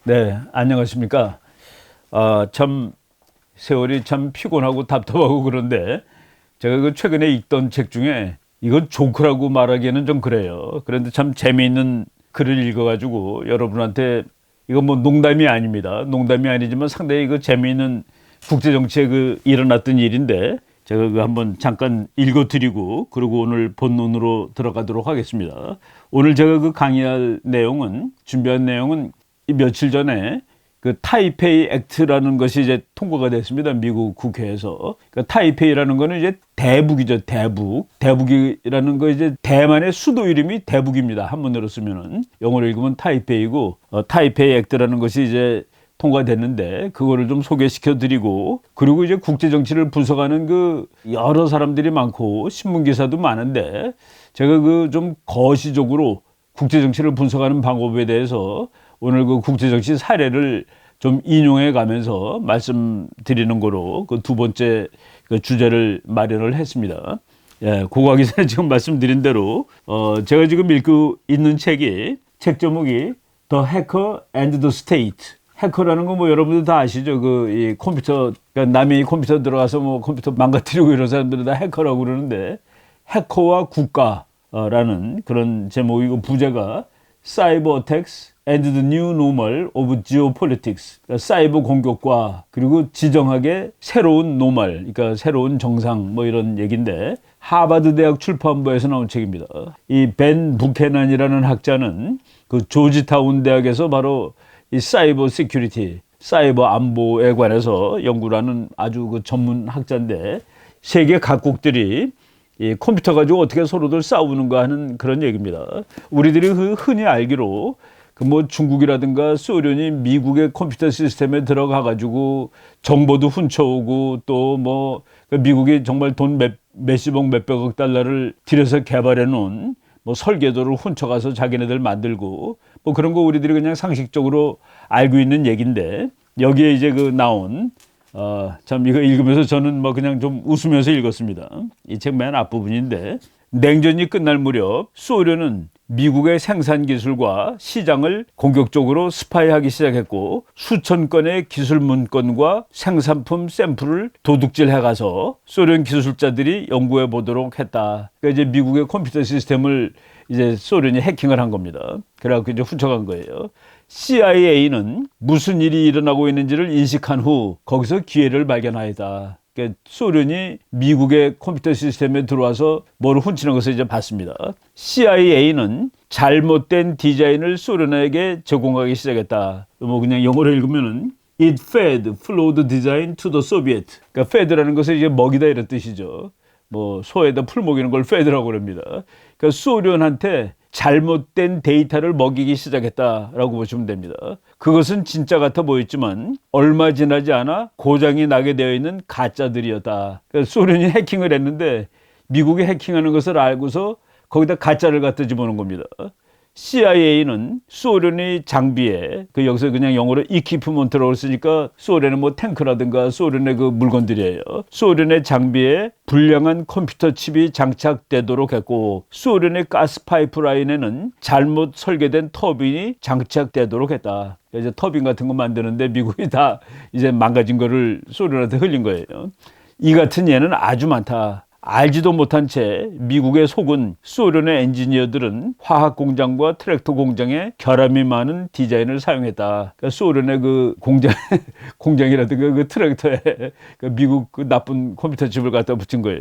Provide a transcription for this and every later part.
네, 안녕하십니까. 참 세월이 참 피곤하고 답답하고 그런데 제가 그 최근에 읽던 책 중에 이건 조크라고 말하기에는 좀 그래요. 그런데 참 재미있는 글을 읽어가지고 여러분한테 이건 뭐 농담이 아닙니다. 농담이 아니지만 상당히 그 재미있는 국제정치에 그 일어났던 일인데 제가 그 한번 잠깐 읽어드리고 그리고 오늘 본론으로 들어가도록 하겠습니다. 오늘 제가 그 강의할 내용은 준비한 내용은 이 며칠 전에 그 타이페이 액트라는 것이 이제 통과가 됐습니다. 미국 국회에서. 그 타이페이라는 거는 이제 대북이죠. 대북. 대북이라는 거 이제 대만의 수도 이름이 대북입니다. 한문으로 쓰면은 영어로 읽으면 타이페이고 타이페이 액트라는 것이 이제 통과됐는데 그거를 좀 소개시켜 드리고 그리고 이제 국제 정치를 분석하는 그 여러 사람들이 많고 신문 기사도 많은데 제가 그 좀 거시적으로 국제 정치를 분석하는 방법에 대해서 오늘 그 국제 정치 사례를 좀 인용해 가면서 말씀드리는 거로 그 두 번째 그 주제를 마련을 했습니다. 예, 그거 하기 전에 지금 말씀드린 대로 제가 지금 읽고 있는 책이 책 제목이 The Hacker and the State. 해커라는 거 뭐 여러분들 다 아시죠? 그 이 컴퓨터 그러니까 남의 컴퓨터 들어가서 뭐 컴퓨터 망가뜨리고 이런 사람들은 다 해커라고 그러는데 해커와 국가라는 그런 제목이고 부제가 Cyber Attacks and the New Normal of Geopolitics. 그러니까 사이버 공격과 그리고 지정학의 새로운 노멀, 그러니까 새로운 정상 뭐 이런 얘기인데 하버드 대학 출판부에서 나온 책입니다. 이 벤 부캐넌이라는 학자는 그 조지타운 대학에서 바로 이 사이버 시큐리티, 사이버 안보에 관해서 연구를 하는 아주 그 전문 학자인데 세계 각국들이 이 컴퓨터 가지고 어떻게 서로들 싸우는가 하는 그런 얘기입니다. 우리들이 흔히 알기로 그 뭐 중국이라든가 소련이 미국의 컴퓨터 시스템에 들어가 가지고 정보도 훔쳐오고 또 뭐 미국이 정말 돈 몇십억 몇백억 달러를 들여서 개발해 놓은 뭐 설계도를 훔쳐가서 자기네들 만들고 뭐 그런 거 우리들이 그냥 상식적으로 알고 있는 얘기인데 여기에 이제 그 나온 참 이거 읽으면서 저는 뭐 그냥 좀 웃으면서 읽었습니다. 이 책 맨 앞부분인데 냉전이 끝날 무렵 소련은 미국의 생산 기술과 시장을 공격적으로 스파이하기 시작했고 수천 건의 기술 문건과 생산품 샘플을 도둑질해 가서 소련 기술자들이 연구해 보도록 했다. 그러니까 이제 미국의 컴퓨터 시스템을 이제 소련이 해킹을 한 겁니다. 그래갖고 이제 훔쳐간 거예요. CIA는 무슨 일이 일어나고 있는지를 인식한 후 거기서 기회를 발견하였다. 그러니까 소련이 미국의 컴퓨터 시스템에 들어와서 뭐를 훔치는 것을 이제 봤습니다. CIA는 잘못된 디자인을 소련에게 제공하기 시작했다. 뭐 그냥 영어로 읽으면은 It fed flawed design to the Soviet. 그러니까 fed라는 것은 이제 먹이다 이런 뜻이죠. 뭐 소에다 풀 먹이는 걸 fed라고 그럽니다. 그러니까 소련한테 잘못된 데이터를 먹이기 시작했다라고 보시면 됩니다. 그것은 진짜 같아 보였지만 얼마 지나지 않아 고장이 나게 되어 있는 가짜들이었다. 그러니까 소련이 해킹을 했는데 미국이 해킹하는 것을 알고서 거기다 가짜를 갖다 집어넣은 겁니다. CIA는 소련의 장비에 그 여기서 그냥 영어로 equipment라고 쓰니까 소련의 뭐 탱크라든가 소련의 그 물건들이에요. 소련의 장비에 불량한 컴퓨터 칩이 장착되도록 했고 소련의 가스 파이프라인에는 잘못 설계된 터빈이 장착되도록 했다. 이제 터빈 같은 거 만드는데 미국이 다 이제 망가진 거를 소련한테 흘린 거예요. 이 같은 예는 아주 많다. 알지도 못한 채 미국의 속은 소련의 엔지니어들은 화학 공장과 트랙터 공장에 결함이 많은 디자인을 사용했다. 그러니까 소련의 그 공장이라든가 그 트랙터에 그 미국 그 나쁜 컴퓨터 칩을 갖다 붙인 거예요.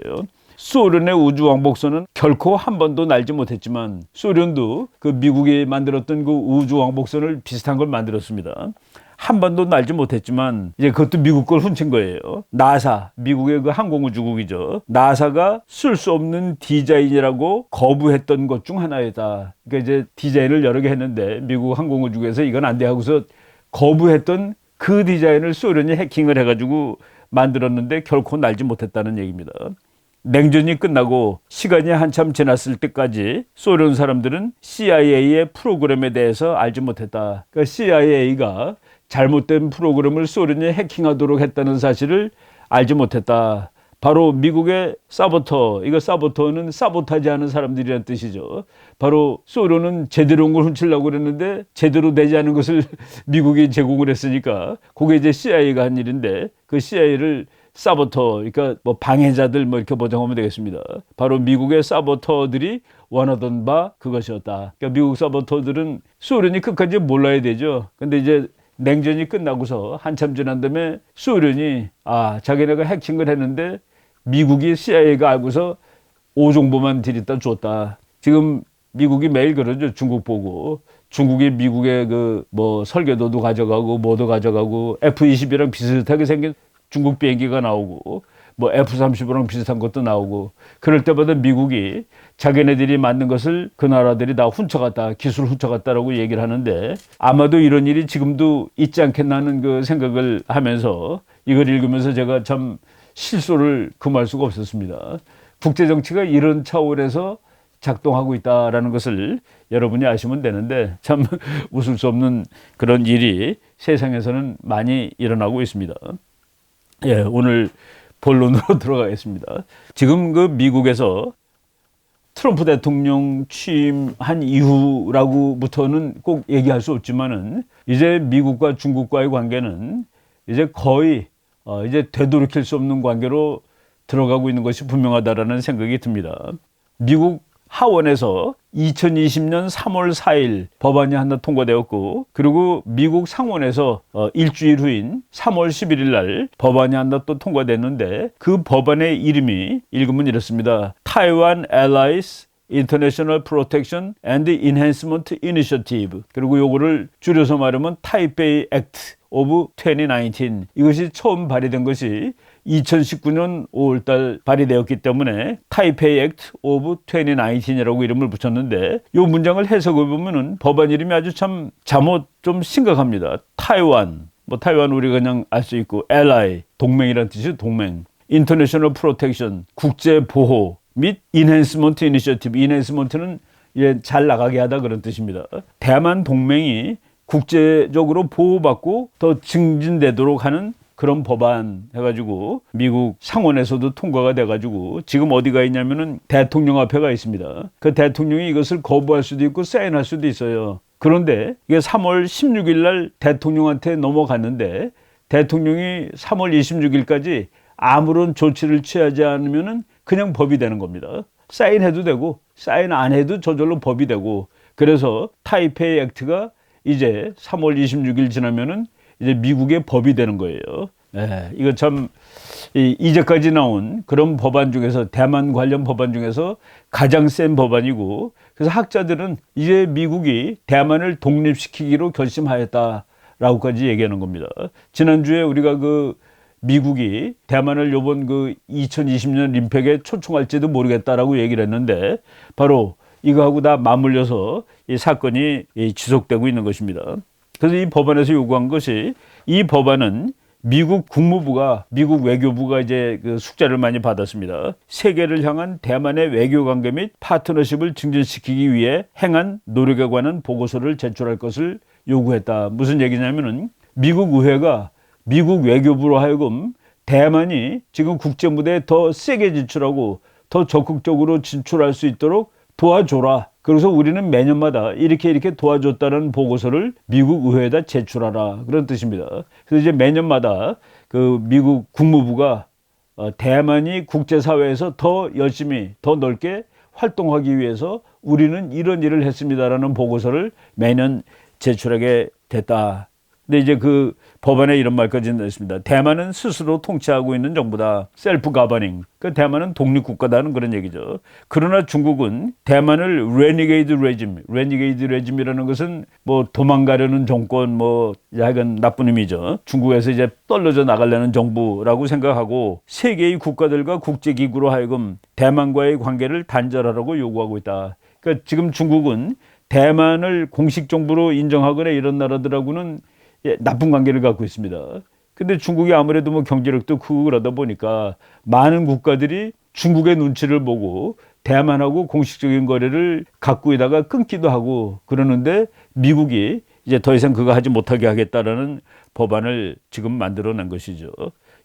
소련의 우주 왕복선은 결코 한 번도 날지 못했지만 소련도 그 미국이 만들었던 그 우주 왕복선을 비슷한 걸 만들었습니다. 한 번도 날지 못했지만 이제 그것도 미국 걸 훔친 거예요. 나사, 미국의 그 항공우주국이죠. 나사가 쓸 수 없는 디자인이라고 거부했던 것 중 하나이다. 그러니까 이제 디자인을 여러 개 했는데 미국 항공우주국에서 이건 안 돼 하고서 거부했던 그 디자인을 소련이 해킹을 해가지고 만들었는데 결코 날지 못했다는 얘기입니다. 냉전이 끝나고 시간이 한참 지났을 때까지 소련 사람들은 CIA의 프로그램에 대해서 알지 못했다. 그러니까 CIA가 잘못된 프로그램을 소련이 해킹하도록 했다는 사실을 알지 못했다. 바로 미국의 사보터, 이거 사보터는 사보타지 하는 사람들이란 뜻이죠. 바로 소련은 제대로 온 걸 훔치려고 그랬는데 제대로 되지 않은 것을 미국이 제공을 했으니까 그게 이제 CIA가 한 일인데 그 CIA를 사보터, 그러니까 뭐 방해자들 뭐 이렇게 보정하면 되겠습니다. 바로 미국의 사보터들이 원하던 바 그것이었다. 그러니까 미국 사보터들은 소련이 끝까지 몰라야 되죠. 근데 이제 냉전이 끝나고서 한참 지난 다음에 소련이 자기네가 해킹을 했는데 미국이 CIA가 알고서 오정보만 들이다 줬다. 지금 미국이 매일 그러죠. 중국 보고. 중국이 미국의 그 뭐 설계도도 가져가고 뭐도 가져가고 F-22랑 비슷하게 생긴 중국 비행기가 나오고 뭐 F-35랑 비슷한 것도 나오고 그럴 때마다 미국이 자기네들이 만든 것을 그 나라들이 다 훔쳐갔다, 기술 훔쳐갔다라고 얘기를 하는데 아마도 이런 일이 지금도 있지 않겠나 하는 그 생각을 하면서 이걸 읽으면서 제가 참 실소를 금할 수가 없었습니다. 국제정치가 이런 차원에서 작동하고 있다라는 것을 여러분이 아시면 되는데 참 웃을 수 없는 그런 일이 세상에서는 많이 일어나고 있습니다. 예, 오늘 본론으로 들어가겠습니다. 지금 그 미국에서 트럼프 대통령 취임한 이후라고부터는 꼭 얘기할 수 없지만은 이제 미국과 중국과의 관계는 이제 거의 이제 되돌이킬 수 없는 관계로 들어가고 있는 것이 분명하다라는 생각이 듭니다. 미국 하원에서 2020년 3월 4일 법안이 하나 통과되었고 그리고 미국 상원에서 일주일 후인 3월 11일 날 법안이 하나 또 통과됐는데 그 법안의 이름이 읽으면 이렇습니다. Taiwan Allies International Protection and Enhancement Initiative. 그리고 요거를 줄여서 말하면 타이페이 액트 오브 2019. 이것이 처음 발의된 것이 2019년 5월달 발의되었기 때문에 타이페이 액트 오브 2019이라고 이름을 붙였는데 이 문장을 해석해 보면은 법안 이름이 아주 참 잘못 좀 심각합니다. 타이완, 뭐 타이완 우리가 그냥 알 수 있고 ally 동맹이라는 뜻이죠. 동맹. 인터내셔널 프로텍션 국제 보호 및 인핸스먼트 이니셔티브. 인핸스먼트는 잘 나가게 하다 그런 뜻입니다. 대만 동맹이 국제적으로 보호받고 더 증진되도록 하는 그런 법안 해가지고 미국 상원에서도 통과가 돼가지고 지금 어디가 있냐면은 대통령 앞에 가 있습니다. 그 대통령이 이것을 거부할 수도 있고 사인할 수도 있어요. 그런데 이게 3월 16일 날 대통령한테 넘어갔는데 대통령이 3월 26일까지 아무런 조치를 취하지 않으면은 그냥 법이 되는 겁니다. 사인해도 되고 사인 안 해도 저절로 법이 되고 그래서 타이페이 액트가 이제 3월 26일 지나면은 이제 미국의 법이 되는 거예요. 이거 참 이제까지 나온 그런 법안 중에서 대만 관련 법안 중에서 가장 센 법안이고 그래서 학자들은 이제 미국이 대만을 독립시키기로 결심하였다라고까지 얘기하는 겁니다. 지난주에 우리가 그 미국이 대만을 요번 그 2020년 림팩에 초청할지도 모르겠다라고 얘기를 했는데 바로 이거하고 다 맞물려서 이 사건이 지속되고 있는 것입니다. 그래서 이 법안에서 요구한 것이 이 법안은 미국 국무부가 미국 외교부가 이제 그 숙제를 많이 받았습니다. 세계를 향한 대만의 외교 관계 및 파트너십을 증진시키기 위해 행한 노력에 관한 보고서를 제출할 것을 요구했다. 무슨 얘기냐면은 미국 의회가 미국 외교부로 하여금 대만이 지금 국제 무대에 더 세게 진출하고 더 적극적으로 진출할 수 있도록 도와줘라. 그래서 우리는 매년마다 이렇게 도와줬다는 보고서를 미국 의회에다 제출하라. 그런 뜻입니다. 그래서 이제 매년마다 그 미국 국무부가 대만이 국제사회에서 더 열심히, 더 넓게 활동하기 위해서 우리는 이런 일을 했습니다라는 보고서를 매년 제출하게 됐다. 근데 이제 그 법안에 이런 말까지 넣었습니다. 대만은 스스로 통치하고 있는 정부다. 셀프 가버닝. 그 대만은 독립국가다는 그런 얘기죠. 그러나 중국은 대만을 레니게이드 레짐, 레니게이드 레짐이라는 것은 뭐 도망가려는 정권, 뭐 약간 나쁜 의미죠. 중국에서 이제 떨어져 나가려는 정부라고 생각하고 세계의 국가들과 국제기구로 하여금 대만과의 관계를 단절하라고 요구하고 있다. 그러니까 지금 중국은 대만을 공식 정부로 인정하거나 이런 나라들하고는 나쁜 관계를 갖고 있습니다. 근데 중국이 아무래도 뭐 경제력도 크고 그러다 보니까 많은 국가들이 중국의 눈치를 보고 대만하고 공식적인 거래를 갖고 있다가 끊기도 하고 그러는데 미국이 이제 더 이상 그거 하지 못하게 하겠다라는 법안을 지금 만들어낸 것이죠.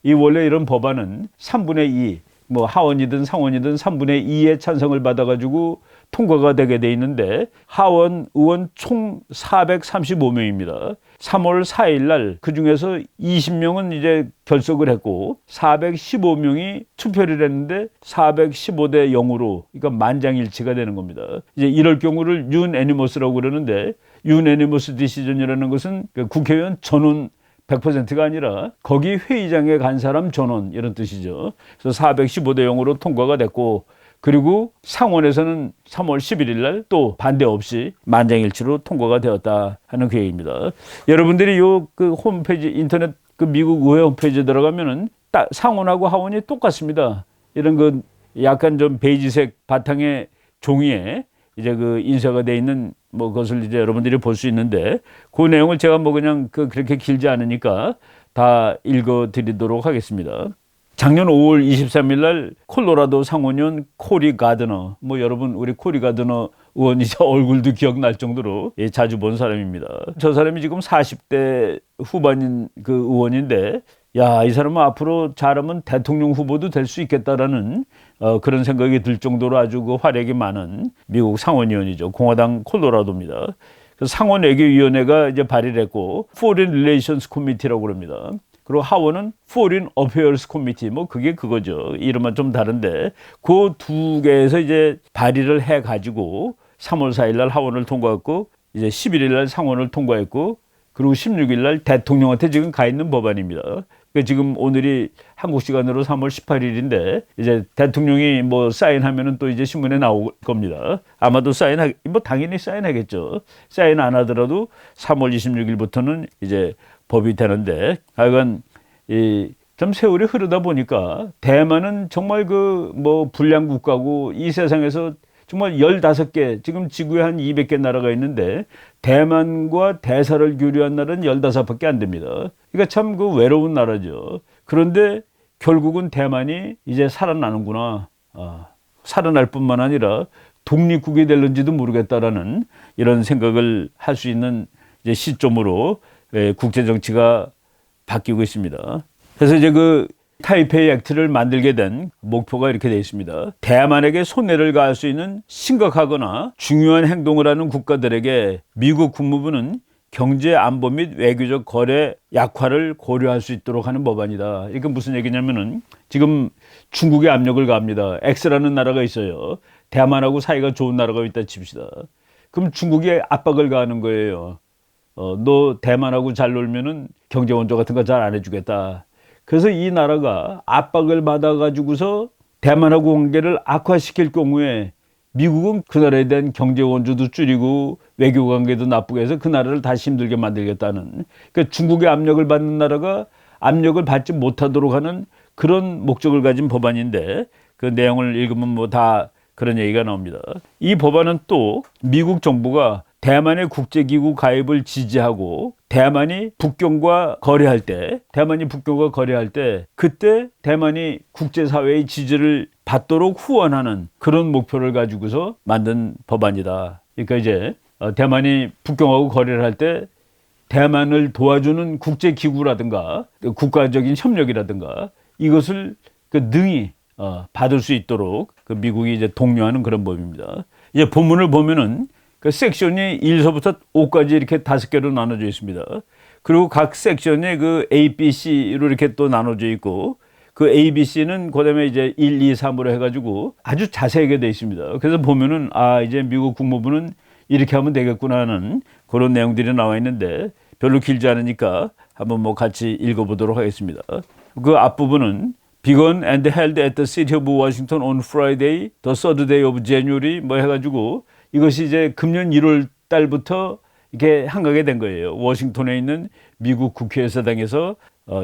이 원래 이런 법안은 3분의 2, 뭐 하원이든 상원이든 3분의 2의 찬성을 받아가지고 통과가 되게 돼 있는데 하원 의원 총 435명입니다. 3월 4일 날 그중에서 20명은 이제 결석을 했고 415명이 투표를 했는데 415대 0으로 그러니까 만장일치가 되는 겁니다. 이제 이럴 경우를 유네니머스라고 그러는데 유네니머스 디시전이라는 것은 국회의원 전원 100%가 아니라 거기 회의장에 간 사람 전원 이런 뜻이죠. 그래서 415대 0으로 통과가 됐고 그리고 상원에서는 3월 11일 날 또 반대 없이 만장일치로 통과가 되었다 하는 계획입니다. 여러분들이 요 그 홈페이지 인터넷 그 미국 의회 홈페이지에 들어가면은 딱 상원하고 하원이 똑같습니다. 이런 그 약간 좀 베이지색 바탕의 종이에 이제 그 인쇄가 돼 있는 뭐 그것을 이제 여러분들이 볼 수 있는데 그 내용을 제가 뭐 그냥 그렇게 길지 않으니까 다 읽어 드리도록 하겠습니다. 작년 5월 23일 날 콜로라도 상원의원 코리 가드너, 뭐 여러분 우리 코리 가드너 의원이 얼굴도 기억날 정도로 자주 본 사람입니다. 저 사람이 지금 40대 후반인 그 의원인데 야, 이 사람은 앞으로 잘하면 대통령 후보도 될 수 있겠다라는 그런 생각이 들 정도로 아주 그 활약이 많은 미국 상원의원이죠. 공화당 콜로라도입니다. 그래서 상원외교위원회가 이제 발의를 했고 Foreign Relations Committee라고 그럽니다. 그리고 하원은 Foreign Affairs Committee, 뭐 그게 그거죠. 이름은 좀 다른데 그 두 개에서 이제 발의를 해가지고 3월 4일 날 하원을 통과했고 이제 11일 날 상원을 통과했고 그리고 16일 날 대통령한테 지금 가 있는 법안입니다. 그러니까 지금 오늘이 한국 시간으로 3월 18일인데 이제 대통령이 뭐 사인하면은 또 이제 신문에 나올 겁니다. 아마도 뭐 당연히 사인하겠죠. 사인 안 하더라도 3월 26일부터는 이제 법이 되는데 하여간 좀 세월이 흐르다 보니까 대만은 정말 그 뭐 불량 국가고 이 세상에서 정말 15개, 지금 지구에 한 200개 나라가 있는데 대만과 대사를 교류한 나라는 15밖에 안 됩니다. 그러니까 참 그 외로운 나라죠. 그런데 결국은 대만이 이제 살아나는구나. 살아날 뿐만 아니라 독립국이 될는지도 모르겠다라는 이런 생각을 할 수 있는 이제 시점으로 국제 정치가 바뀌고 있습니다. 그래서 이제 그 타이페이 액트를 만들게 된 목표가 이렇게 되어 있습니다. 대만에게 손해를 가할 수 있는 심각하거나 중요한 행동을 하는 국가들에게 미국 국무부는 경제 안보 및 외교적 거래 약화를 고려할 수 있도록 하는 법안이다. 이게 무슨 얘기냐면은 지금 중국에 압력을 가합니다. X라는 나라가 있어요. 대만하고 사이가 좋은 나라가 있다 칩시다. 그럼 중국에 압박을 가하는 거예요. 너 대만하고 잘 놀면은 경제 원조 같은 거 잘 안 해주겠다. 그래서 이 나라가 압박을 받아가지고서 대만하고 관계를 악화시킬 경우에 미국은 그 나라에 대한 경제 원조도 줄이고 외교 관계도 나쁘게 해서 그 나라를 다시 힘들게 만들겠다는, 그러니까 중국의 압력을 받는 나라가 압력을 받지 못하도록 하는 그런 목적을 가진 법안인데 그 내용을 읽으면 뭐 다 그런 얘기가 나옵니다. 이 법안은 또 미국 정부가 대만의 국제기구 가입을 지지하고 대만이 북경과 거래할 때 그때 대만이 국제사회의 지지를 받도록 후원하는 그런 목표를 가지고서 만든 법안이다. 그러니까 이제 대만이 북경하고 거래를 할 때 대만을 도와주는 국제기구라든가 국가적인 협력이라든가 이것을 능히 받을 수 있도록 미국이 이제 독려하는 그런 법입니다. 이제 본문을 보면은 그 섹션이 1서부터 5까지 이렇게 5개로 나눠져 있습니다. 그리고 각 섹션에 그 A, B, C로 이렇게 또 나눠져 있고 그 A, B, C는 그다음에 이제 1, 2, 3으로 해가지고 아주 자세하게 되어 있습니다. 그래서 보면은 이제 미국 국무부는 이렇게 하면 되겠구나 하는 그런 내용들이 나와 있는데 별로 길지 않으니까 한번 뭐 같이 읽어보도록 하겠습니다. 그 앞부분은 Begun and held at the city of Washington on Friday, the third day of January 뭐 해가지고 이것이 이제 금년 1월 달부터 이렇게 한가게 된 거예요. 워싱턴에 있는 미국 국회의사당에서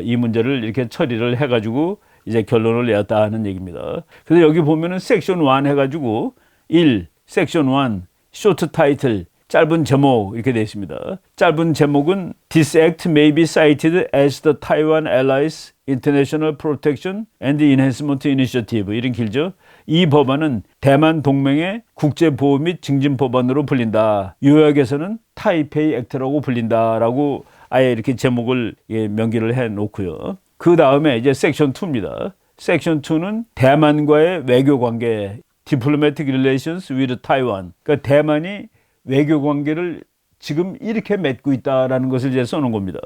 이 문제를 이렇게 처리를 해가지고 이제 결론을 내었다 하는 얘기입니다. 그래서 여기 보면은 섹션 1 해가지고 1, 섹션 1, 쇼트 타이틀, 짧은 제목 이렇게 되어 있습니다. 짧은 제목은 This Act may be cited as the Taiwan Allies International Protection and Enhancement Initiative. 이런 길죠. 이 법안은 대만 동맹의 국제보호 및 증진 법안으로 불린다. 요약에서는 타이페이 액트라고 불린다라고 아예 이렇게 제목을 명기를 해 놓고요. 그 다음에 이제 섹션 2입니다. 섹션 2는 대만과의 외교 관계, Diplomatic Relations with Taiwan. 그러니까 대만이 외교 관계를 지금 이렇게 맺고 있다라는 것을 이제 써놓은 겁니다.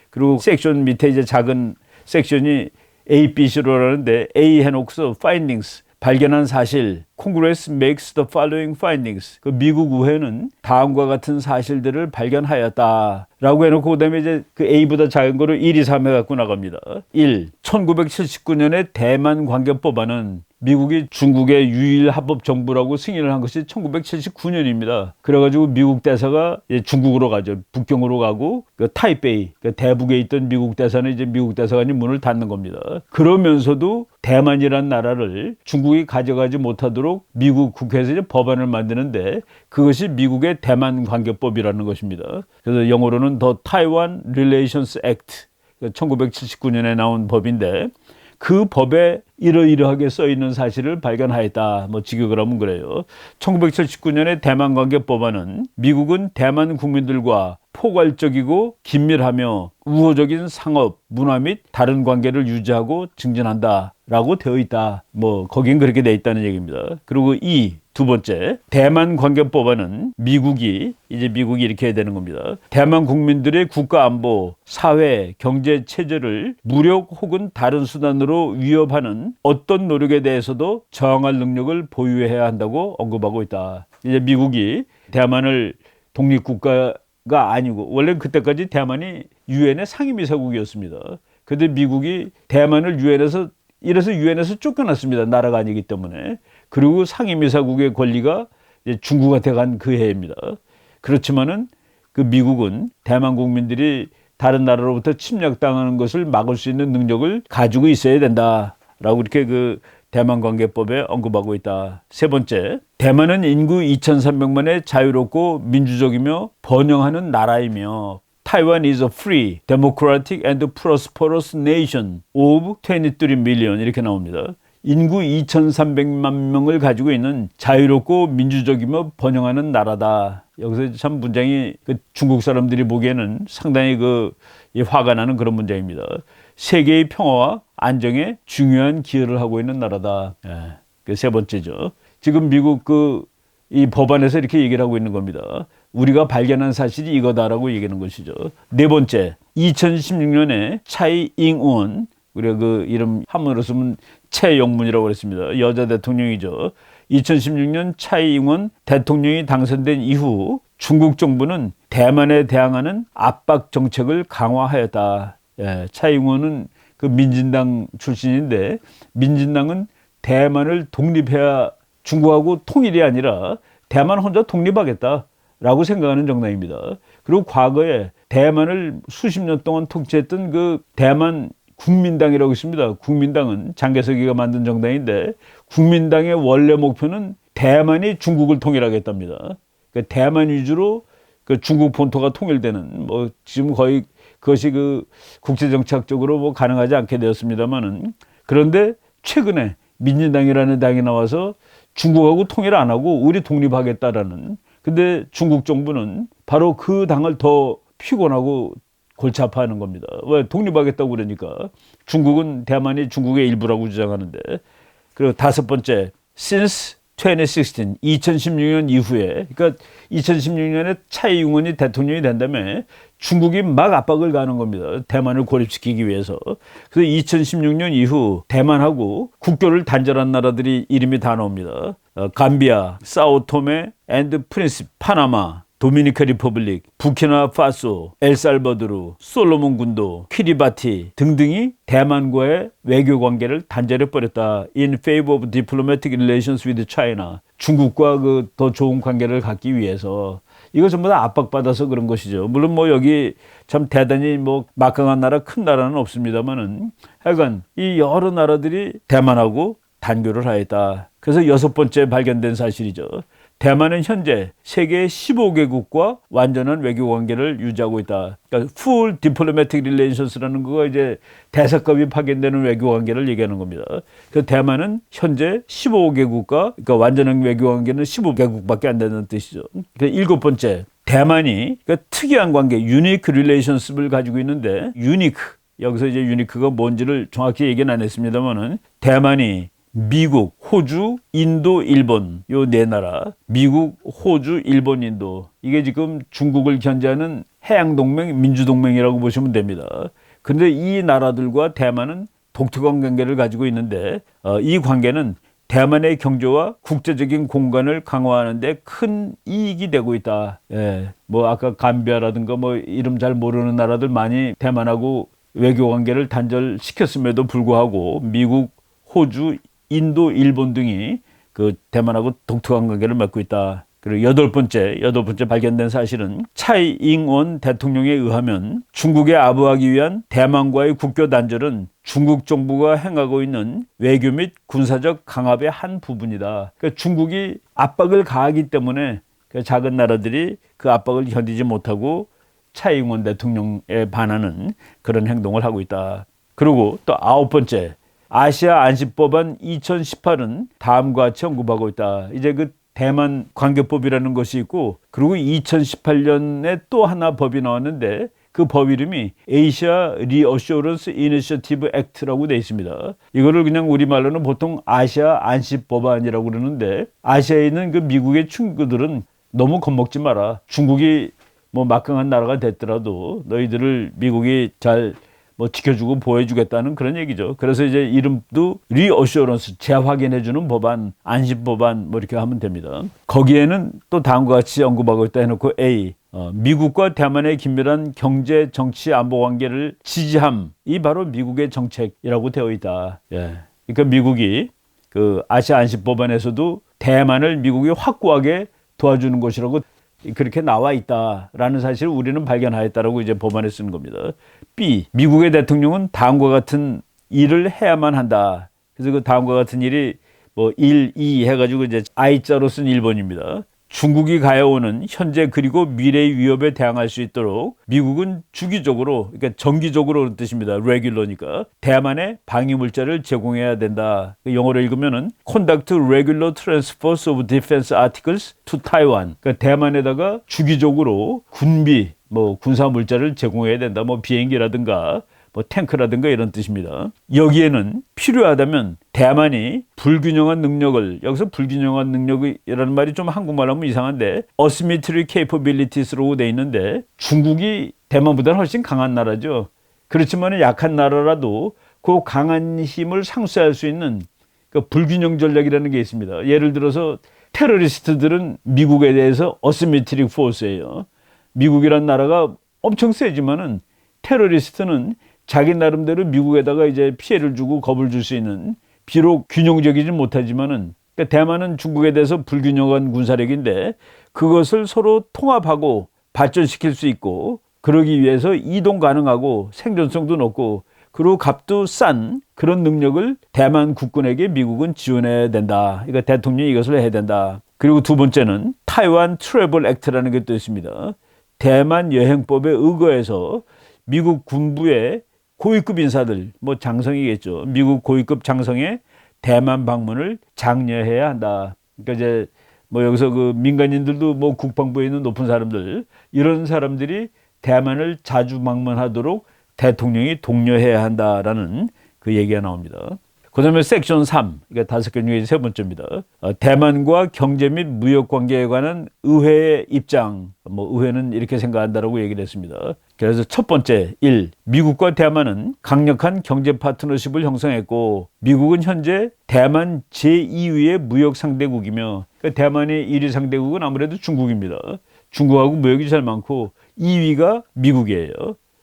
그리고 섹션 밑에 이제 작은 섹션이 A, B, C로 하는데 A 해놓고서 findings, 발견한 사실, Congress makes the following findings. 그 미국 의회는 다음과 같은 사실들을 발견하였다라고 해놓고 그다음에 이제 그 A보다 작은 거를 1, 2, 3 해갖고 나갑니다. 1. 1979년에 대만 관계법안은 미국이 중국의 유일 합법 정부라고 승인을 한 것이 1979년입니다. 그래가지고 미국 대사가 중국으로 가죠. 북경으로 가고 그 타이베이, 그 대북에 있던 미국 대사는 이제 미국 대사관이 문을 닫는 겁니다. 그러면서도 대만이라는 나라를 중국이 가져가지 못하도록 미국 국회에서 이제 법안을 만드는데 그것이 미국의 대만 관계법이라는 것입니다. 그래서 영어로는 The Taiwan Relations Act, 1979년에 나온 법인데 그 법에 이러이러하게 써있는 사실을 발견하였다. 뭐 직역을 하면 그래요. 1979년의 대만관계법안은 미국은 대만 국민들과 포괄적이고 긴밀하며 우호적인 상업, 문화 및 다른 관계를 유지하고 증진한다 라고 되어 있다. 뭐 거긴 그렇게 되어 있다는 얘기입니다. 그리고 두 번째, 대만관계법안은 미국이 이렇게 해야 되는 겁니다. 대만 국민들의 국가 안보, 사회, 경제 체제를 무력 혹은 다른 수단으로 위협하는 어떤 노력에 대해서도 저항할 능력을 보유해야 한다고 언급하고 있다. 이제 미국이 대만을 독립국가가 아니고 원래 그때까지 대만이 유엔의 상임이사국이었습니다. 그런데 미국이 대만을 유엔에서 쫓겨났습니다. 나라가 아니기 때문에. 그리고 상임이사국의 권리가 이제 중국한테 간 그 해입니다. 그렇지만은 그 미국은 대만 국민들이 다른 나라로부터 침략당하는 것을 막을 수 있는 능력을 가지고 있어야 된다라고 이렇게 그 대만관계법에 언급하고 있다. 세 번째, 대만은 인구 2,300만의 자유롭고 민주적이며 번영하는 나라이며 Taiwan is a free, democratic and prosperous nation of 23 million 이렇게 나옵니다. 인구 2,300만 명을 가지고 있는 자유롭고 민주적이며 번영하는 나라다. 여기서 참 문장이 중국 사람들이 보기에는 상당히 화가 나는 그런 문장입니다. 세계의 평화와 안정에 중요한 기여를 하고 있는 나라다. 그 세 번째죠. 지금 미국 이 법안에서 이렇게 얘기를 하고 있는 겁니다. 우리가 발견한 사실이 이거다라고 얘기하는 것이죠. 네 번째, 2016년에 차이 잉원, 우리가 그 이름 한문으로 쓰면 최영문이라고 그랬습니다. 여자 대통령이죠. 2016년 차이잉원 대통령이 당선된 이후 중국 정부는 대만에 대항하는 압박 정책을 강화하였다. 차이잉원은 그 민진당 출신인데 민진당은 대만을 독립해야 중국하고 통일이 아니라 대만 혼자 독립하겠다라고 생각하는 정당입니다. 그리고 과거에 대만을 수십 년 동안 통치했던 그 대만 국민당이라고 있습니다. 국민당은 장개석이가 만든 정당인데 국민당의 원래 목표는 대만이 중국을 통일하겠답니다. 그러니까 대만 위주로 그 중국 본토가 통일되는 지금 거의 그것이 국제정착적으로 가능하지 않게 되었습니다만은 그런데 최근에 민진당이라는 당이 나와서 중국하고 통일 안 하고 우리 독립하겠다라는 근데 중국 정부는 바로 그 당을 더 피곤하고 골치 아파하는 겁니다. 왜 독립하겠다고 그러니까 중국은 대만이 중국의 일부라고 주장하는데 그리고 다섯 번째 since 2016년 이후에 그러니까 2016년에 차이잉원이 대통령이 된 다음에 중국이 막 압박을 가는 겁니다. 대만을 고립시키기 위해서. 그래서 2016년 이후 대만하고 국교를 단절한 나라들이 이름이 다 나옵니다. 감비아, 사오토메 앤드 프린시피, 파나마, 도미니카 리퍼블릭, 부키나파소, 엘살바도르, 솔로몬 군도, 키리바티 등등이 대만과의 외교 관계를 단절해버렸다. In favor of diplomatic relations with China. 중국과 더 좋은 관계를 갖기 위해서. 이거 전부 다 압박받아서 그런 것이죠. 물론 여기 참 대단히 막강한 나라, 큰 나라는 없습니다만은 하여간 이 여러 나라들이 대만하고 단교를 하였다. 그래서 여섯 번째 발견된 사실이죠. 대만은 현재 세계 15개국과 완전한 외교 관계를 유지하고 있다. 그러니까 full diplomatic relations라는 거가 이제 대사급이 파견되는 외교 관계를 얘기하는 겁니다. 그 대만은 현재 15개국과 그러니까 완전한 외교 관계는 15개국밖에 안 되는 뜻이죠. 일곱 번째, 대만이 특이한 관계, unique relationship을 가지고 있는데 unique 여기서 이제 유니크가 뭔지를 정확히 얘기는 안 했습니다만은 대만이 미국, 호주, 인도, 일본 요 네 나라, 미국, 호주, 일본, 인도 이게 지금 중국을 견제하는 해양동맹, 민주동맹이라고 보시면 됩니다. 그런데 이 나라들과 대만은 독특한 관계를 가지고 있는데 이 관계는 대만의 경제와 국제적인 공간을 강화하는 데 큰 이익이 되고 있다. 예, 뭐 아까 감비아라든가 뭐 이름 잘 모르는 나라들 많이 대만하고 외교 관계를 단절시켰음에도 불구하고 미국, 호주, 인도, 일본 등이 그 대만하고 독특한 관계를 맺고 있다. 그리고 여덟 번째 발견된 사실은 차이잉원 대통령에 의하면 중국에 아부하기 위한 대만과의 국교 단절은 중국 정부가 행하고 있는 외교 및 군사적 강압의 한 부분이다. 그러니까 중국이 압박을 가하기 때문에 그 작은 나라들이 그 압박을 견디지 못하고 차이잉원 대통령에 반하는 그런 행동을 하고 있다. 그리고 또 아홉 번째, 아시아 안시법안 2018은 다음과 같이 언급하고 있다. 이제 그 대만 관계법이라는 것이 있고, 그리고 2018년에 또 하나 법이 나왔는데 그 법 이름이 Asia Reassurance Initiative Act라고 되어 있습니다. 이거를 그냥 우리말로는 보통 아시아 안시법안이라고 그러는데, 아시아에 있는 그 미국의 친구들은 너무 겁먹지 마라. 중국이 뭐 막강한 나라가 됐더라도 너희들을 미국이 잘 뭐 지켜주고 보호해주겠다는 그런 얘기죠. 그래서 이제 이름도 리어슈어런스, 재확인해주는 법안, 안심법안 뭐 이렇게 하면 됩니다. 거기에는 또 다음과 같이 언급하고 있다 해놓고 A, 미국과 대만의 긴밀한 경제, 정치, 안보 관계를 지지함. 이 바로 미국의 정책이라고 되어 있다. 예. 그러니까 미국이 그 아시아 안심법안에서도 대만을 미국이 확고하게 도와주는 것이라고 그렇게 나와 있다라는 사실을 우리는 발견하였다라고 이제 법안에 쓰는 겁니다. B, 미국의 대통령은 다음과 같은 일을 해야만 한다. 그래서 그 다음과 같은 일이 뭐 1, 2 해가지고 이제 I자로 쓴 1번입니다. 중국이 가해오는 현재 그리고 미래의 위협에 대항할 수 있도록 미국은 주기적으로, 그러니까 정기적으로 그런 뜻입니다. 레귤러니까 대만에 방위물자를 제공해야 된다. 영어로 읽으면은 Conduct regular transfers of defense articles to Taiwan. 그러니까 대만에다가 주기적으로 군비, 뭐 군사물자를 제공해야 된다. 뭐 비행기라든가 뭐 탱크라든가 이런 뜻입니다. 여기에는 필요하다면 대만이 불균형한 능력을, 여기서 불균형한 능력이라는 말이 좀 한국말로 하면 이상한데 asymmetric capabilities라고 돼 있는데 중국이 대만보다는 훨씬 강한 나라죠. 그렇지만 약한 나라라도 그 강한 힘을 상쇄할 수 있는 그 불균형 전략이라는 게 있습니다. 예를 들어서 테러리스트들은 미국에 대해서 asymmetric force예요. 미국이란 나라가 엄청 세지만은 테러리스트는 자기 나름대로 미국에다가 이제 피해를 주고 겁을 줄 수 있는, 비록 균형적이지 못하지만은, 그러니까 대만은 중국에 대해서 불균형한 군사력인데 그것을 서로 통합하고 발전시킬 수 있고, 그러기 위해서 이동 가능하고 생존성도 높고 그리고 값도 싼 그런 능력을 대만 국군에게 미국은 지원해야 된다. 그러니까 대통령이 이것을 해야 된다. 그리고 두 번째는 타이완 트래블 액트라는 게 또 있습니다. 대만 여행법에 의거해서 미국 군부의 고위급 인사들, 뭐 장성이겠죠. 미국 고위급 장성의 대만 방문을 장려해야 한다. 그러니까 이제 뭐 여기서 그 민간인들도 뭐 국방부에 있는 높은 사람들, 이런 사람들이 대만을 자주 방문하도록 대통령이 독려해야 한다라는 그 얘기가 나옵니다. 그 다음에 섹션 3, 그러니까 5개 중에 세 번째입니다. 대만과 경제 및 무역 관계에 관한 의회의 입장, 뭐 의회는 이렇게 생각한다라고 얘기를 했습니다. 그래서 첫 번째, 1. 미국과 대만은 강력한 경제 파트너십을 형성했고 미국은 현재 대만 제2위의 무역 상대국이며, 그러니까 대만의 1위 상대국은 아무래도 중국입니다. 중국하고 무역이 제일 많고 2위가 미국이에요.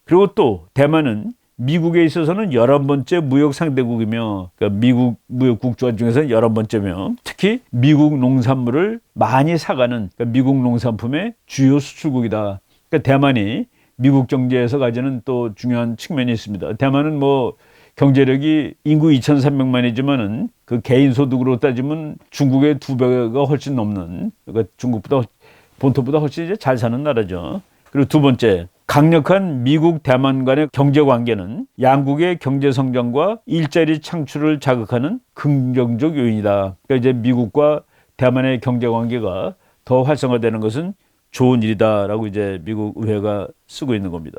그리고 또 대만은 미국에 있어서는 11번째 무역 상대국이며, 그러니까 미국 무역 국가 중에서는 11번째며, 특히 미국 농산물을 많이 사가는, 그러니까 미국 농산품의 주요 수출국이다. 그러니까 대만이 미국 경제에서 가지는 또 중요한 측면이 있습니다. 대만은 뭐 경제력이 인구 2,300만이지만은 그 개인 소득으로 따지면 중국의 2배가 훨씬 넘는, 그러니까 중국보다 본토보다 훨씬 이제 잘 사는 나라죠. 그리고 두 번째, 강력한 미국 대만 간의 경제 관계는 양국의 경제 성장과 일자리 창출을 자극하는 긍정적 요인이다. 그러니까 이제 미국과 대만의 경제 관계가 더 활성화되는 것은 좋은 일이다라고 이제 미국 의회가 쓰고 있는 겁니다.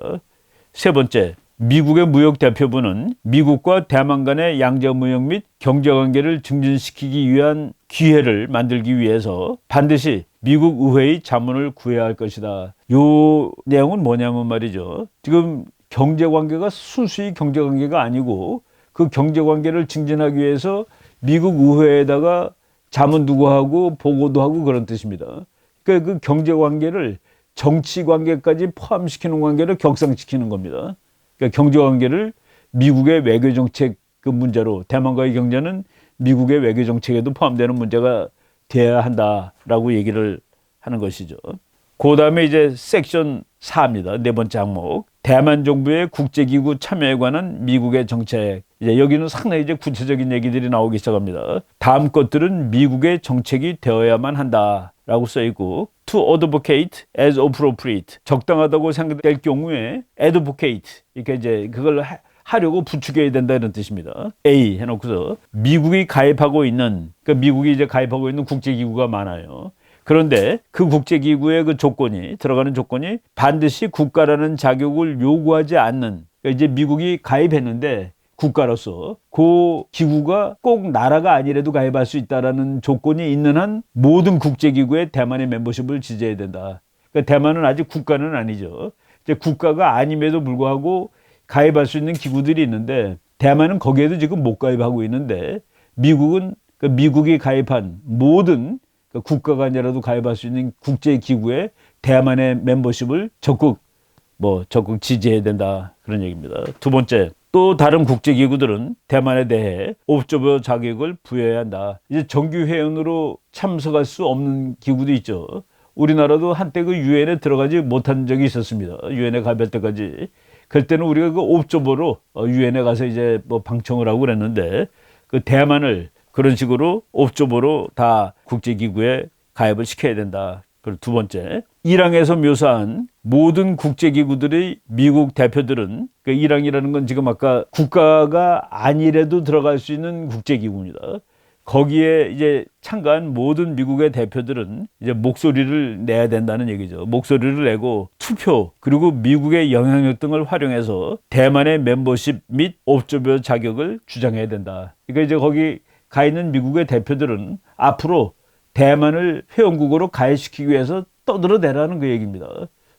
세 번째, 미국의 무역대표부는 미국과 대만 간의 양자무역 및 경제관계를 증진시키기 위한 기회를 만들기 위해서 반드시 미국 의회의 자문을 구해야 할 것이다. 요 내용은 뭐냐면 말이죠. 지금 경제관계가 순수히 경제관계가 아니고 그 경제관계를 증진하기 위해서 미국 의회에다가 자문 두고 하고 보고도 하고 그런 뜻입니다. 그러니까 그 경제관계를 정치관계까지 포함시키는 관계를 격상시키는 겁니다. 그러니까 경제관계를 미국의 외교정책 그 문제로 대만과의 경제는 미국의 외교정책에도 포함되는 문제가 돼야 한다라고 얘기를 하는 것이죠. 그 다음에 이제 섹션 4입니다. 네 번째 항목. 대만 정부의 국제기구 참여에 관한 미국의 정책. 이제 여기는 상당히 이제 구체적인 얘기들이 나오기 시작합니다. 다음 것들은 미국의 정책이 되어야만 한다라고 써 있고, to advocate as appropriate. 적당하다고 생각될 경우에 advocate. 이렇게 이제 그걸 하려고 부추겨야 된다 이런 뜻입니다. A 해놓고서 미국이 가입하고 있는, 그러니까 미국이 이제 가입하고 있는 국제기구가 많아요. 그런데 그 국제기구의 그 조건이, 들어가는 조건이 반드시 국가라는 자격을 요구하지 않는, 그러니까 이제 미국이 가입했는데 국가로서 그 기구가 꼭 나라가 아니라도 가입할 수 있다라는 조건이 있는 한 모든 국제기구에 대만의 멤버십을 지지해야 된다. 그러니까 대만은 아직 국가는 아니죠. 이제 국가가 아님에도 불구하고 가입할 수 있는 기구들이 있는데 대만은 거기에도 지금 못 가입하고 있는데 미국은 그 미국이 가입한 모든 국가가 아니라도 가입할 수 있는 국제기구에 대만의 멤버십을 적극 지지해야 된다. 그런 얘기입니다. 두 번째, 또 다른 국제기구들은 대만에 대해 옵저버 자격을 부여해야 한다. 이제 정규 회원으로 참석할 수 없는 기구도 있죠. 우리나라도 한때 그 유엔에 들어가지 못한 적이 있었습니다. 유엔에 가입할 때까지. 그럴 때는 우리가 그 옵저버로 유엔에 가서 이제 방청을 하고 그랬는데 그 대만을 그런 식으로 옵저버로 다 국제기구에 가입을 시켜야 된다. 그리고 두 번째, 이랑에서 묘사한 모든 국제기구들의 미국 대표들은, 그 이랑이라는 건 지금 아까 국가가 아니래도 들어갈 수 있는 국제기구입니다. 거기에 이제 참가한 모든 미국의 대표들은 이제 목소리를 내야 된다는 얘기죠. 목소리를 내고 투표, 그리고 미국의 영향력 등을 활용해서 대만의 멤버십 및 옵저버 자격을 주장해야 된다. 그러니까 이제 거기 가 있는 미국의 대표들은 앞으로 대만을 회원국으로 가입시키기 위해서 떠들어대라는 그 얘기입니다.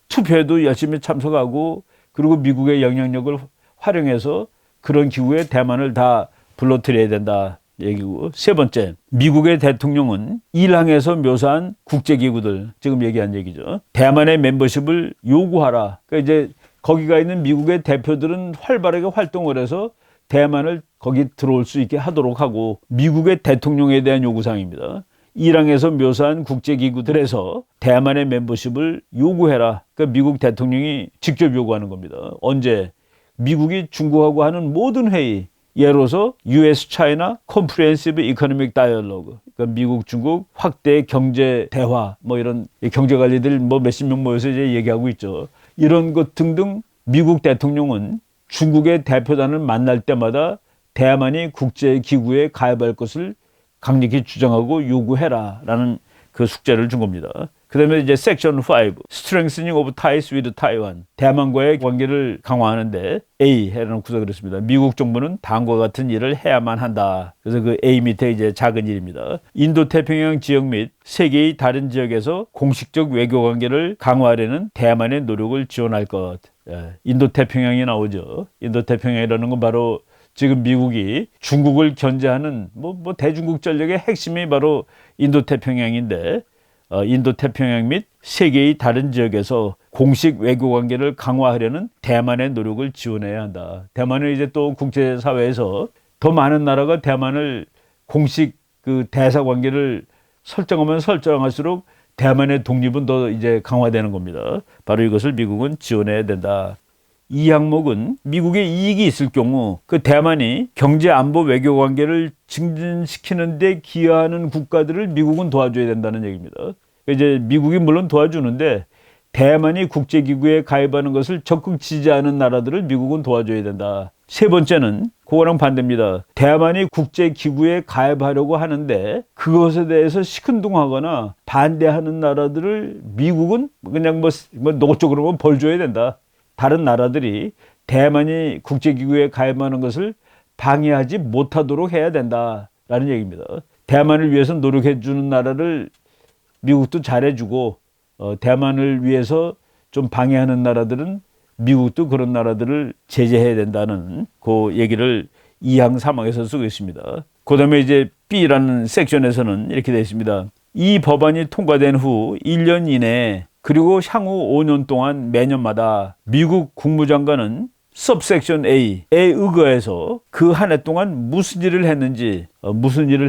투표에도 열심히 참석하고 그리고 미국의 영향력을 활용해서 그런 기구에 대만을 다 불러들여야 된다 얘기고, 세 번째, 미국의 대통령은 일항에서 묘사한 국제기구들, 지금 얘기한 얘기죠. 대만의 멤버십을 요구하라. 그러니까 이제 거기가 있는 미국의 대표들은 활발하게 활동을 해서 대만을 거기 들어올 수 있게 하도록 하고, 미국의 대통령에 대한 요구사항입니다. 이랑에서 묘사한 국제기구들에서 대만의 멤버십을 요구해라. 그러니까 미국 대통령이 직접 요구하는 겁니다. 언제? 미국이 중국하고 하는 모든 회의, 예로서 US-China Comprehensive Economic Dialogue, 그러니까 미국 중국 확대 경제 대화, 이런 경제 관리들 몇십 명 모여서 이제 얘기하고 있죠. 이런 것 등등 미국 대통령은 중국의 대표단을 만날 때마다 대만이 국제기구에 가입할 것을 강력히 주장하고 요구해라라는 그 숙제를 준 겁니다. 그 다음에 이제 섹션 5, Strengthening of Ties with Taiwan. 대만과의 관계를 강화하는데 A 해놓고서 그렇습니다. 미국 정부는 다음과 같은 일을 해야만 한다. 그래서 그 A 밑에 이제 작은 일입니다. 인도태평양 지역 및 세계의 다른 지역에서 공식적 외교 관계를 강화하려는 대만의 노력을 지원할 것. 인도태평양이 나오죠. 인도태평양이라는 건 바로 지금 미국이 중국을 견제하는 대중국 전력의 핵심이 바로 인도태평양인데, 인도태평양 및 세계의 다른 지역에서 공식 외교 관계를 강화하려는 대만의 노력을 지원해야 한다. 대만은 이제 또 국제사회에서 더 많은 나라가 대만을 공식 그 대사 관계를 설정하면 설정할수록 대만의 독립은 더 이제 강화되는 겁니다. 바로 이것을 미국은 지원해야 된다. 이 항목은 미국의 이익이 있을 경우 그 대만이 경제 안보 외교 관계를 증진시키는 데 기여하는 국가들을 미국은 도와줘야 된다는 얘기입니다. 이제 미국이 물론 도와주는데 대만이 국제기구에 가입하는 것을 적극 지지하는 나라들을 미국은 도와줘야 된다. 세 번째는 그거랑 반대입니다. 대만이 국제기구에 가입하려고 하는데 그것에 대해서 시큰둥하거나 반대하는 나라들을 미국은 그냥 노골적으로 벌 줘야 된다. 다른 나라들이 대만이 국제기구에 가입하는 것을 방해하지 못하도록 해야 된다라는 얘기입니다. 대만을 위해서 노력해 주는 나라를 미국도 잘해주고 대만을 위해서 좀 방해하는 나라들은 미국도 그런 나라들을 제재해야 된다는 그 얘기를 2항 3항에서 쓰고 있습니다. 그 다음에 이제 B라는 섹션에서는 이렇게 되어 있습니다. 이 법안이 통과된 후 1년 이내에 그리고 향후 5년 동안 매년마다 미국 국무장관은 subsection A에 의거해서 그 한 해 동안 무슨 일을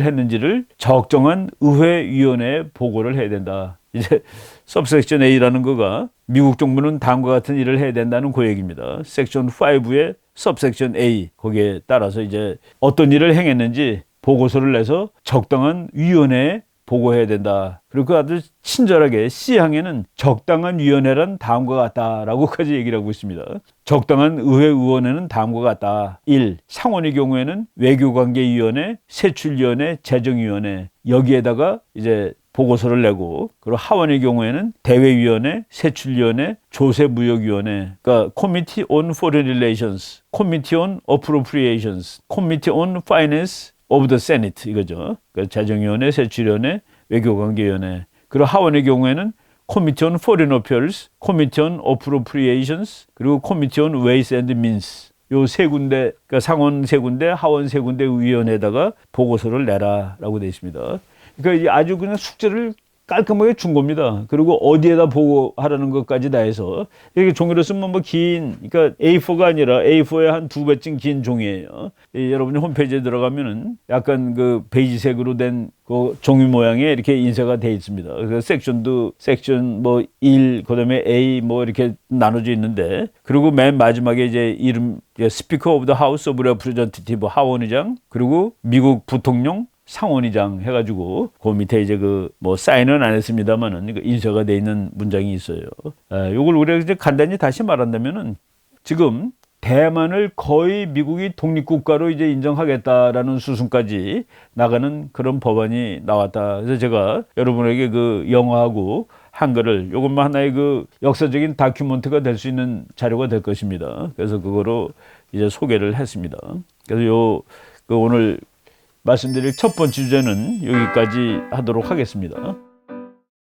했는지를 적정한 의회위원회에 보고를 해야 된다. 이제 subsection A라는 거가 미국 정부는 다음과 같은 일을 해야 된다는 그 얘기입니다. 섹션 5의 subsection A 거기에 따라서 이제 어떤 일을 행했는지 보고서를 내서 적당한 위원회에 보고해야 된다. 그리고 아주 친절하게 C항에는 적당한 위원회란 다음과 같다라고까지 얘기를 하고 있습니다. 적당한 의회의원회는 다음과 같다. 1. 상원의 경우에는 외교관계위원회, 세출위원회, 재정위원회 여기에다가 이제 보고서를 내고, 그리고 하원의 경우에는 대외위원회, 세출위원회, 조세무역위원회, 그러니까 Committee on Foreign Relations, Committee on Appropriations, Committee on Finance of the Senate 이거죠. 그러니까 재정위원회, 세출위원회, 외교관계위원회. 그리고 하원의 경우에는 Committee on Foreign Affairs, Committee on Appropriations, 그리고 Committee on Ways and Means. 요 세 군데, 그러니까 상원 세 군데, 하원 세 군데 위원회에다가 보고서를 내라라고 되어 있습니다. 그러니까 아주 그냥 숙제를 깔끔하게 준 겁니다. 그리고 어디에다 보고하라는 것까지 다 해서 이렇게 종이로 쓰면 뭐 긴, 그러니까 A4가 아니라 A4의 한 2배쯤 긴 종이에요. 여러분이 홈페이지에 들어가면은 약간 그 베이지색으로 된 그 종이 모양에 이렇게 인쇄가 돼 있습니다. 그래서 섹션 뭐 1, 그다음에 A 뭐 이렇게 나눠져 있는데, 그리고 맨 마지막에 이제 이름 Speaker of the House of Representatives 하원의장, 그리고 미국 부통령 상원의장 해가지고 그 밑에 이제 그 뭐 사인은 안 했습니다만은 인쇄가 돼 있는 문장이 있어요. 요걸 우리가 이제 간단히 다시 말한다면은 지금 대만을 거의 미국이 독립국가로 이제 인정하겠다라는 수순까지 나가는 그런 법안이 나왔다. 그래서 제가 여러분에게 그 영어하고 한글을 요것만 하나의 그 역사적인 다큐멘터가 될 수 있는 자료가 될 것입니다. 그래서 그거로 이제 소개를 했습니다. 그래서 그 오늘 말씀드릴 첫 번째 주제는 여기까지 하도록 하겠습니다.